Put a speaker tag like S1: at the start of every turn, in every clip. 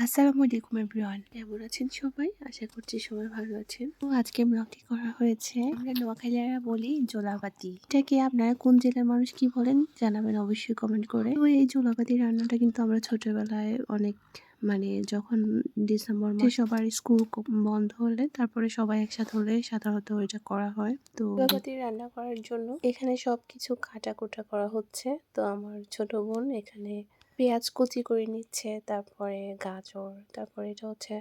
S1: আসসালামু আলাইকুম এভরিওয়ান, কেমন আছেন সবাই? আশা করছি সবাই ভালো আছেন। তো আজকে ব্লগটি করা হয়েছে, আমরা নোয়াখালীরা বলি জোলাপাতি। এটাকে আপনারা কোন জেলার মানুষ কি বলেন জানাবেন অবশ্যই কমেন্ট করে। তো এই জোলাপাতি রান্নাটা কিন্তু আমরা ছোটবেলায় অনেক যখন ডিসেম্বর মাসে সবার স্কুল বন্ধ হলে তারপরে সবাই একসাথে হলে সাধারণত এটা করা হয়। তো জোলাপাতি রান্না করার জন্য এখানে সবকিছু কাটাকুটা করা হচ্ছে। তো আমার ছোট বোন এখানে পেঁয়াজ কুচি করে নিচ্ছে, তারপরে গাজর, তারপরে এটা হচ্ছে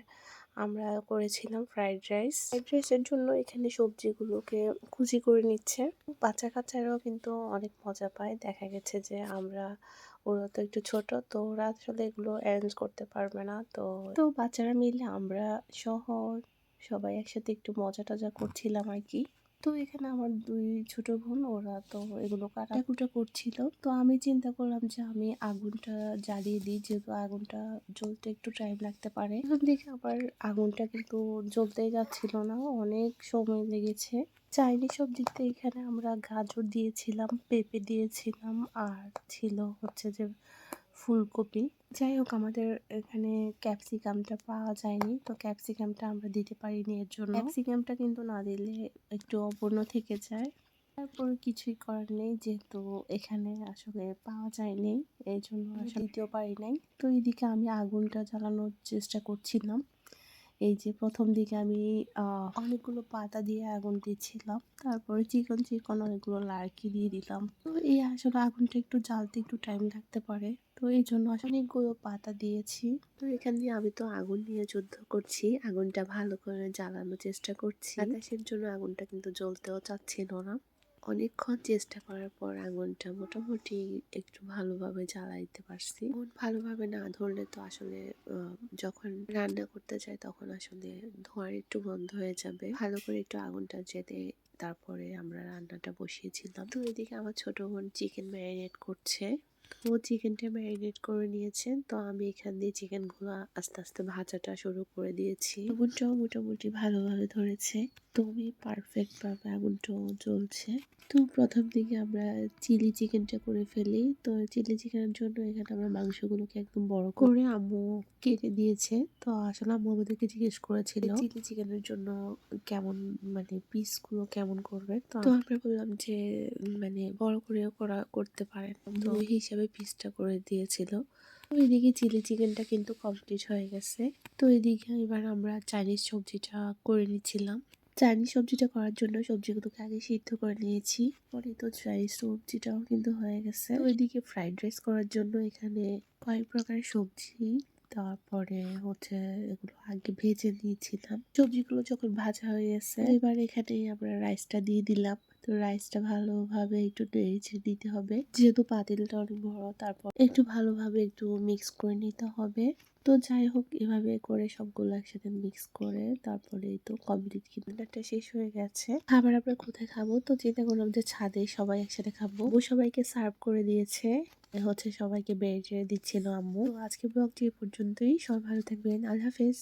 S1: আমরা করেছিলাম ফ্রাইড রাইসের জন্য এখানে সবজিগুলোকে কুচি করে নিচ্ছে। বাচ্চা কাচ্চারাও কিন্তু অনেক মজা পায়। দেখা গেছে যে ওরা তো একটু ছোট, তো ওরা আসলে এগুলো অ্যারেঞ্জ করতে পারবে না। তো তো বাচ্চারা মিলে আমরা সহ সবাই একসাথে একটু মজা টজা করছিলাম আর কি। তো এখানে আমার দুই ছোট বোন ওরা তো এগুলো কাটাকুটা করছিল। তো আমি চিন্তা করলাম যে আমি আগুনটা জ্বালিয়ে দিই, যেহেতু আগুনটা জ্বলতে একটু টাইম লাগতে পারে। প্রথম দিকে আবার আগুনটা কিন্তু জ্বলতেই যাচ্ছিল না, অনেক সময় লেগেছে। চাইনিজ সবজিতে এখানে আমরা গাজর দিয়েছিলাম, পেঁপে দিয়েছিলাম, আর ছিল হচ্ছে যে ফুলকপি। যাই হোক, আমাদের এখানে ক্যাপসিকামটা পাওয়া যায়নি, তো ক্যাপসিকামটা আমরা দিতে পারিনি। এর জন্য ক্যাপসিকামটা কিন্তু না দিলে একটু অপূর্ণ থেকে যায়। তারপর কিছুই করার নেই, যেহেতু এখানে আসলে পাওয়া যায়নি, এই জন্য আসলে দিতেও পারি নাই। তো এইদিকে আমি আগুনটা জ্বালানোর চেষ্টা করছিলাম। এই যে প্রথম দিকে আমি অনেকগুলো পাতা দিয়ে আগুন দিচ্ছিলাম, তারপরে চিকন চিকন অনেকগুলো লার্কি দিয়ে দিলাম। তো এই আসলে আগুনটা একটু জ্বালতে একটু টাইম লাগতে পারে, তো এই জন্য আসলে অনেকগুলো পাতা দিয়েছি। তো এখান দিয়ে আমি তো আগুন নিয়ে যুদ্ধ করছি, আগুনটা ভালো করে জ্বালানোর চেষ্টা করছি। বাতাসের জন্য আগুনটা কিন্তু জ্বলতেও চাচ্ছিল না। অনেকক্ষণ চেষ্টা করার পর আগুনটা মোটামুটি একটু ভালোভাবে জ্বালাইতে পারছি। আগুন ভালোভাবে না ধরলে তো আসলে যখন রান্না করতে যাই তখন আসলে ধোঁয়ার একটু বন্ধ হয়ে যাবে। ভালো করে একটু আগুনটা জেলে তারপরে আমরা রান্নাটা বসিয়েছিলাম। তো এদিকে আমার ছোট বোন চিকেন ম্যারিনেট করছে। ও চিকেনটা ম্যারিনেট করে নিয়েছেন, তো আমি এখান দিয়ে চিকেন গুলো আস্তে আস্তে ভাজাটা শুরু করে দিয়েছি। আগুনটাও মোটামুটি ভালোভাবে ধরেছে, তুমি পারফেক্ট ভাবে আগুনটাও জ্বলছে। তো প্রথম দিকে আমরা চিলি চিকেনটা করে ফেলি। তো চিলি চিকেনের জন্য এখানে আমরা মাংসগুলোকে একদম বড় করে আম্মু কেটে দিয়েছে। তো আসলে আম্মু আমাদেরকে জিজ্ঞেস করেছিল চিলি চিকেনের জন্য কেমন পিস গুলো কেমন করবে। তো আমরা বললাম যে বড় করেও করতে পারেন, তো ওই হিসাবে পিসটা করে দিয়েছিল। তো এদিকে চিলি চিকেনটা কিন্তু কমপ্লিট হয়ে গেছে। তো এদিকে এবার আমরা চাইনিজ সবজিটা করে নিচ্ছিলাম। চাইনিজ সবজিটা করার জন্য সবজিগুলোকে আগে সিদ্ধ করে নিয়েছি, পরে তো চাইনিজ সবজিটাও কিন্তু হয়ে গেছে। তো এদিকে ফ্রাইড রাইস করার জন্য এখানে কয়েক প্রকারের সবজি, তারপরে হচ্ছে এগুলো আগে ভেজে নিয়েছিলাম। সবজিগুলো যখন ভাজা হয়ে গেছে এবার এখানে আমরা রাইসটা দিয়ে দিলাম। তো রাইসটা ভালোভাবে একটু নেড়ে দিতে হবে, যেহেতু পাতিলটা অনেক বড়। তারপর একটু ভালোভাবে একটু মিক্স করে নিতে হবে। তো যাই হোক, এভাবে করে সবগুলো একসাথে মিক্স করে তারপরে তো কমপ্লিট রান্নাটা শেষ হয়ে গেছে। খাবার আমরা কোথায় খাবো, তো চিন্তা করলাম যে ছাদে সবাই একসাথে খাবো। ও সবাইকে সার্ভ করে দিয়েছে, হচ্ছে সবাইকে বেড়ে দিচ্ছিল আম্মু। তো আজকে ব্লগটি এ পর্যন্তই, সবাই ভালো থাকবেন, আল্লাহ হাফেজ।